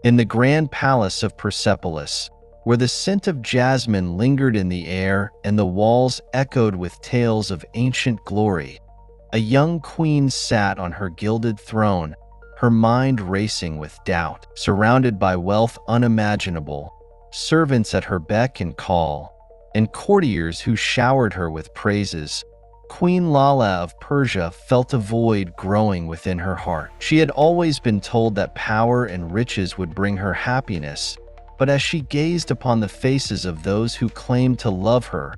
In the grand palace of Persepolis, where the scent of jasmine lingered in the air and the walls echoed with tales of ancient glory, a young queen sat on her gilded throne, her mind racing with doubt. Surrounded by wealth unimaginable, servants at her beck and call, and courtiers who showered her with praises, Queen Laleh of Persia felt a void growing within her heart. She had always been told that power and riches would bring her happiness, but as she gazed upon the faces of those who claimed to love her,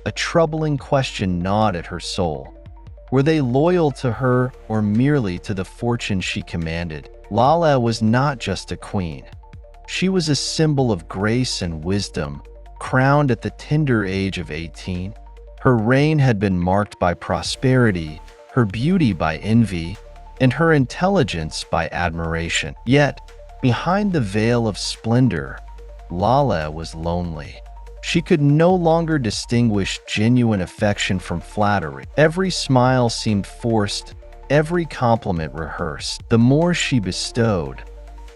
a troubling question gnawed at her soul. Were they loyal to her or merely to the fortune she commanded? Laleh was not just a queen. She was a symbol of grace and wisdom, crowned at the tender age of 18. Her reign had been marked by prosperity, her beauty by envy, and her intelligence by admiration. Yet, behind the veil of splendor, Laleh was lonely. She could no longer distinguish genuine affection from flattery. Every smile seemed forced, every compliment rehearsed. The more she bestowed,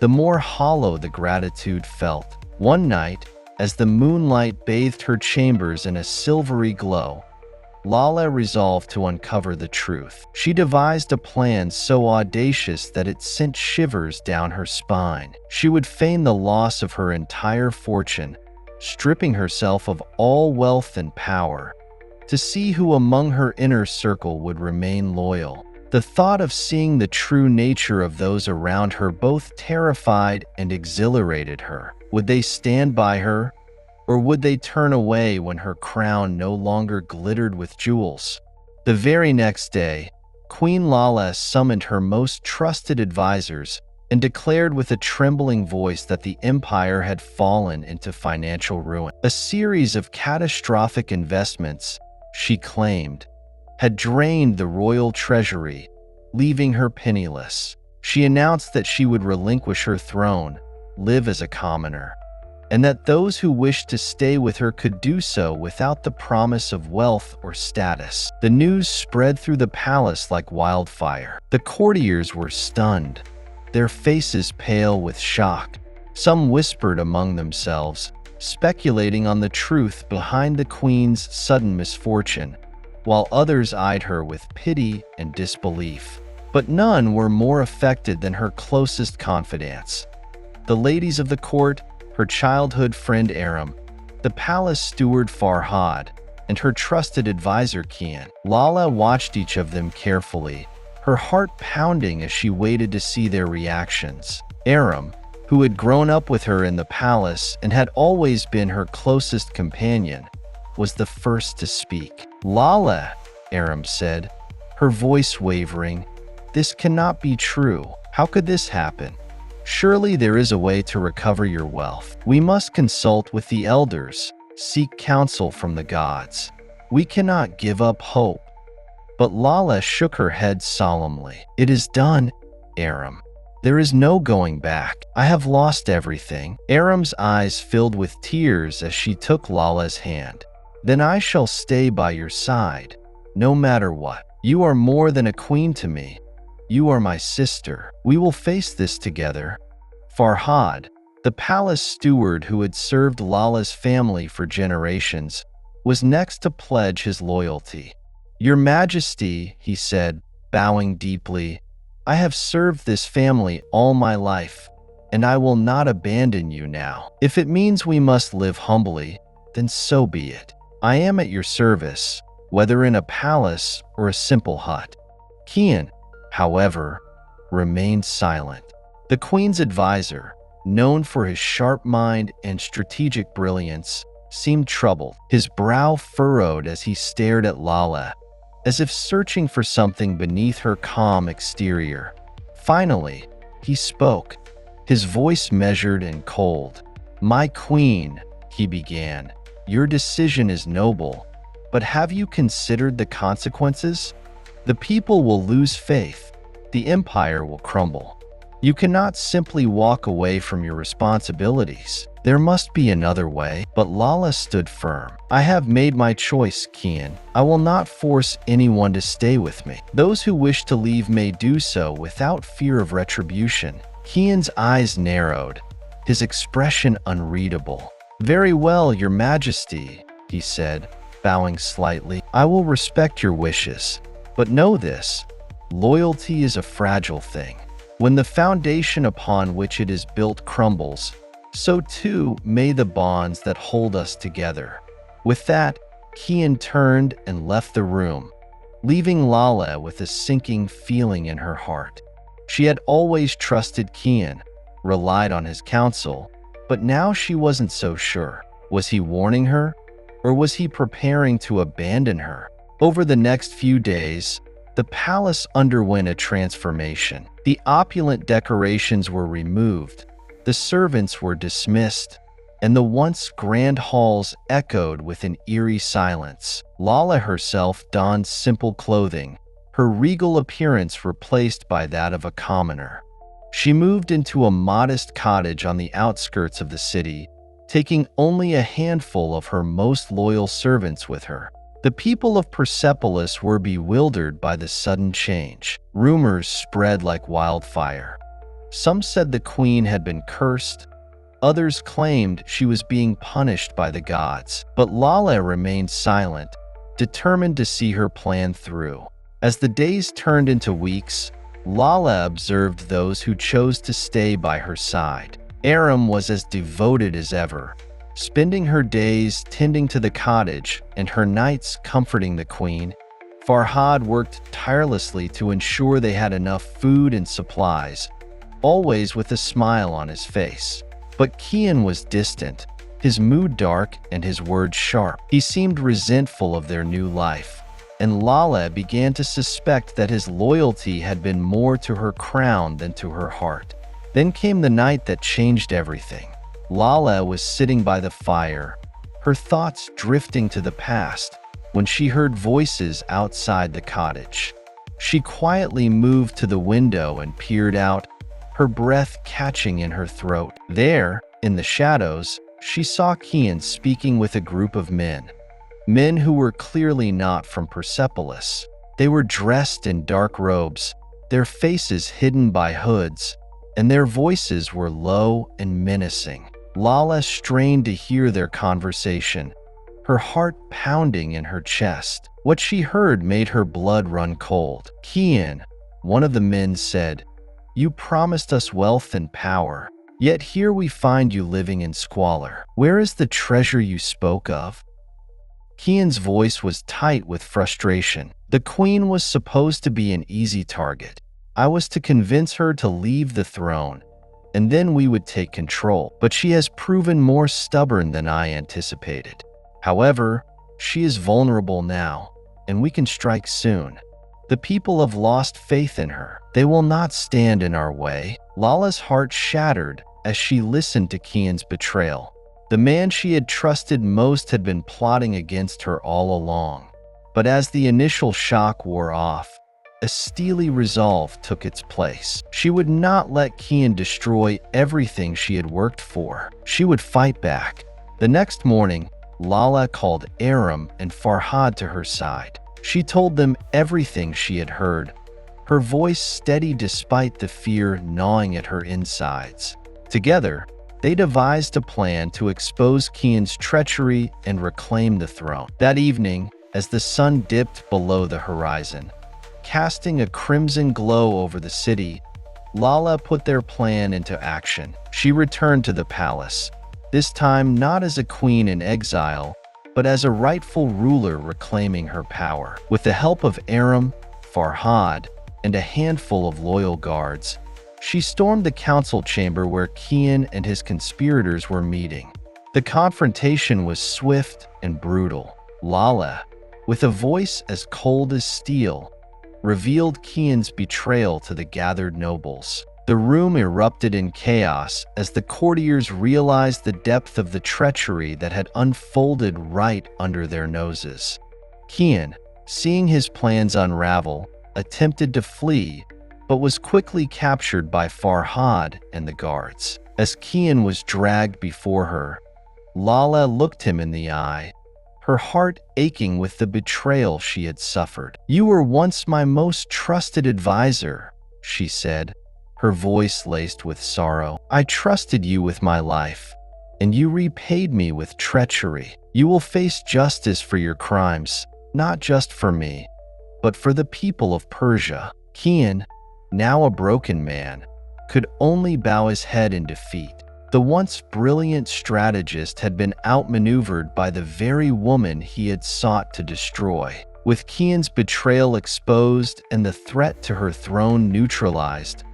the more hollow the gratitude felt. One night, as the moonlight bathed her chambers in a silvery glow, Laleh resolved to uncover the truth. She devised a plan so audacious that it sent shivers down her spine. She would feign the loss of her entire fortune, stripping herself of all wealth and power, to see who among her inner circle would remain loyal. The thought of seeing the true nature of those around her both terrified and exhilarated her. Would they stand by her, or would they turn away when her crown no longer glittered with jewels? The very next day, Queen Laleh summoned her most trusted advisors and declared with a trembling voice that the empire had fallen into financial ruin. A series of catastrophic investments, she claimed, had drained the royal treasury, leaving her penniless. She announced that she would relinquish her throne, live as a commoner, and that those who wished to stay with her could do so without the promise of wealth or status. The news spread through the palace like wildfire. The courtiers were stunned, their faces pale with shock. Some whispered among themselves, speculating on the truth behind the queen's sudden misfortune, while others eyed her with pity and disbelief. But none were more affected than her closest confidants. The ladies of the court, her childhood friend Aram, the palace steward Farhad, and her trusted advisor Kian. Laleh watched each of them carefully, her heart pounding as she waited to see their reactions. Aram, who had grown up with her in the palace and had always been her closest companion, was the first to speak. "Laleh," Aram said, her voice wavering, "this cannot be true. How could this happen? Surely there is a way to recover your wealth. We must consult with the elders, seek counsel from the gods. We cannot give up hope." But Laleh shook her head solemnly. "It is done, Aram. There is no going back. I have lost everything." Aram's eyes filled with tears as she took Laleh's hand. "Then I shall stay by your side, no matter what. You are more than a queen to me. You are my sister. We will face this together." Farhad, the palace steward who had served Laleh's family for generations, was next to pledge his loyalty. "Your Majesty," he said, bowing deeply, "I have served this family all my life, and I will not abandon you now. If it means we must live humbly, then so be it. I am at your service, whether in a palace or a simple hut." Kian, however, remained silent. The queen's advisor, known for his sharp mind and strategic brilliance, seemed troubled, his brow furrowed as he stared at Laleh, as if searching for something beneath her calm exterior. Finally, he spoke, his voice measured and cold. "My queen," he began, "your decision is noble, but have you considered the consequences? The people will lose faith. The empire will crumble. You cannot simply walk away from your responsibilities. There must be another way." But Laleh stood firm. "I have made my choice, Kian. I will not force anyone to stay with me. Those who wish to leave may do so without fear of retribution." Kian's eyes narrowed, his expression unreadable. "Very well, Your Majesty," he said, bowing slightly. "I will respect your wishes. But know this, loyalty is a fragile thing. When the foundation upon which it is built crumbles, so too may the bonds that hold us together." With that, Kian turned and left the room, leaving Laleh with a sinking feeling in her heart. She had always trusted Kian, relied on his counsel, but now she wasn't so sure. Was he warning her, or was he preparing to abandon her? Over the next few days, the palace underwent a transformation. The opulent decorations were removed, the servants were dismissed, and the once grand halls echoed with an eerie silence. Laleh herself donned simple clothing, her regal appearance replaced by that of a commoner. She moved into a modest cottage on the outskirts of the city, taking only a handful of her most loyal servants with her. The people of Persepolis were bewildered by the sudden change. Rumors spread like wildfire. Some said the queen had been cursed, others claimed she was being punished by the gods. But Laleh remained silent, determined to see her plan through. As the days turned into weeks, Laleh observed those who chose to stay by her side. Aram was as devoted as ever, spending her days tending to the cottage and her nights comforting the queen. Farhad worked tirelessly to ensure they had enough food and supplies, always with a smile on his face. But Kian was distant, his mood dark and his words sharp. He seemed resentful of their new life, and Laleh began to suspect that his loyalty had been more to her crown than to her heart. Then came the night that changed everything. Laleh was sitting by the fire, her thoughts drifting to the past, when she heard voices outside the cottage. She quietly moved to the window and peered out, her breath catching in her throat. There, in the shadows, she saw Kian speaking with a group of men who were clearly not from Persepolis. They were dressed in dark robes, their faces hidden by hoods, and their voices were low and menacing. Laleh strained to hear their conversation, her heart pounding in her chest. What she heard made her blood run cold. "Kian," one of the men said, "you promised us wealth and power, yet here we find you living in squalor. Where is the treasure you spoke of?" Kian's voice was tight with frustration. "The queen was supposed to be an easy target. I was to convince her to leave the throne, and then we would take control. But she has proven more stubborn than I anticipated. However, she is vulnerable now, and we can strike soon. The people have lost faith in her. They will not stand in our way." Laleh's heart shattered as she listened to Kian's betrayal. The man she had trusted most had been plotting against her all along. But as the initial shock wore off, a steely resolve took its place. She would not let Kian destroy everything she had worked for. She would fight back. The next morning, Laleh called Aram and Farhad to her side. She told them everything she had heard, her voice steady despite the fear gnawing at her insides. Together, they devised a plan to expose Kian's treachery and reclaim the throne. That evening, as the sun dipped below the horizon, casting a crimson glow over the city, Laleh put their plan into action. She returned to the palace, this time not as a queen in exile, but as a rightful ruler reclaiming her power. With the help of Aram, Farhad, and a handful of loyal guards, she stormed the council chamber where Kian and his conspirators were meeting. The confrontation was swift and brutal. Laleh, with a voice as cold as steel, revealed Kian's betrayal to the gathered nobles. The room erupted in chaos as the courtiers realized the depth of the treachery that had unfolded right under their noses. Kian, seeing his plans unravel, attempted to flee, but was quickly captured by Farhad and the guards. As Kian was dragged before her, Laleh looked him in the eye, her heart aching with the betrayal she had suffered. "You were once my most trusted advisor," she said, her voice laced with sorrow. "I trusted you with my life, and you repaid me with treachery. You will face justice for your crimes, not just for me, but for the people of Persia." Kian, now a broken man, could only bow his head in defeat. The once brilliant strategist had been outmaneuvered by the very woman he had sought to destroy. With Kian's betrayal exposed and the threat to her throne neutralized,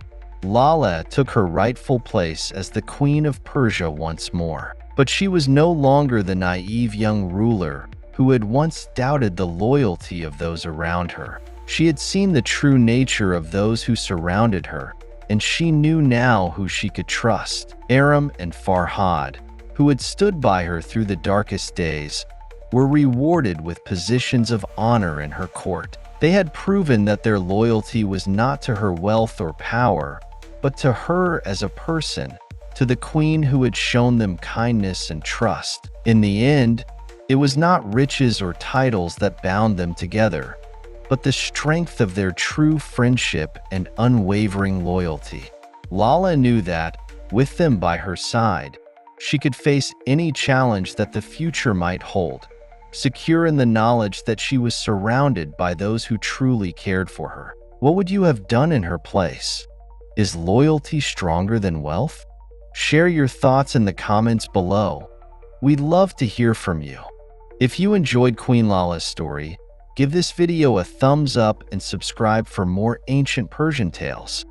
Laleh took her rightful place as the Queen of Persia once more. But she was no longer the naive young ruler who had once doubted the loyalty of those around her. She had seen the true nature of those who surrounded her, and she knew now who she could trust. Aram and Farhad, who had stood by her through the darkest days, were rewarded with positions of honor in her court. They had proven that their loyalty was not to her wealth or power, but to her as a person, to the queen who had shown them kindness and trust. In the end, it was not riches or titles that bound them together, but the strength of their true friendship and unwavering loyalty. Laleh knew that, with them by her side, she could face any challenge that the future might hold, secure in the knowledge that she was surrounded by those who truly cared for her. What would you have done in her place? Is loyalty stronger than wealth? Share your thoughts in the comments below. We'd love to hear from you. If you enjoyed Queen Laleh's story, give this video a thumbs up and subscribe for more ancient Persian tales.